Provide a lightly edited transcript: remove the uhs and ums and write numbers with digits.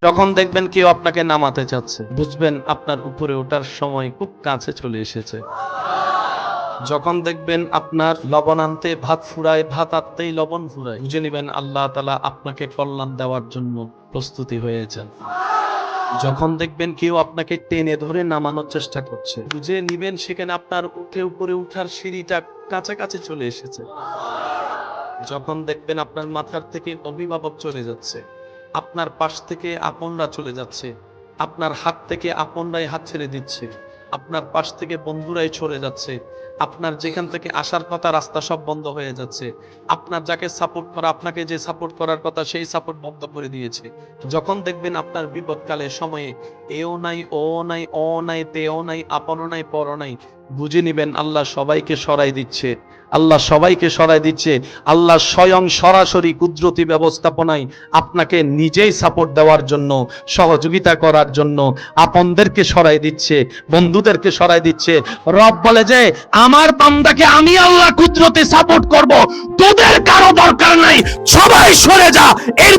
যখন দেখবেন কেউ আপনাকে নামাতে চাচ্ছে, বুঝবেন আপনার উপরে ওঠার সময় খুব কাছে চলে এসেছে। যখন দেখবেন আপনার লবণ আনতে ভাত ফুরায়, ভাত আনতেই লবণ ফুরায়, বুঝে নিবেন আল্লাহ তাআলা আপনাকে কল্যাণ দেওয়ার জন্য প্রস্তুতি হয়েছেন। যখন দেখবেন কেউ আপনাকে টেনে ধরে নামানোর চেষ্টা করছে, বুঝে নিবেন সেখানে আপনার উপরে উঠার সিঁড়িটা কাছাকাছি চলে এসেছে। যখন দেখবেন আপনার মাথার থেকে অভিভাবক চলে যাচ্ছে, আপনার পাশ থেকে আপনরা চলে যাচ্ছে, আপনার হাত থেকে আপনরাই হাত ছেড়ে দিচ্ছে, আপনার পাশ থেকে বন্ধুরাই সরে যাচ্ছে, আপনার যেখান থেকে আসার কথা রাস্তা সব বন্ধ হয়ে যাচ্ছে, আপনার যাকে সাপোর্ট করা, আপনাকে যে সাপোর্ট করার কথা সেই সাপোর্ট বন্ধ করে দিয়েছে। যখন দেখবেন আপনার বিপদকালে সময়ে এও নাই, ও নাই, ও নাই, তেও নাই, আপনও নাই, পরও নাই, বুঝে নিবেন আল্লাহ সবাইকে সরাই দিচ্ছে। আল্লাহ সবাইকে সরাই দিচ্ছে। আল্লাহ স্বয়ং সরাসরি কুদরতি ব্যবস্থাপনায় আপনাকে নিজেই সাপোর্ট দেওয়ার জন্য, সহযোগিতা করার জন্য আপনদেরকে সরাই দিচ্ছে, বন্ধুদেরকে সরাই দিচ্ছে। রব বলে যে আমার বান্দাকে আমি আল্লাহ কুদরতে সাপোর্ট করব, তোদের কারো দরকার নাই, সবাই সরে যা। এর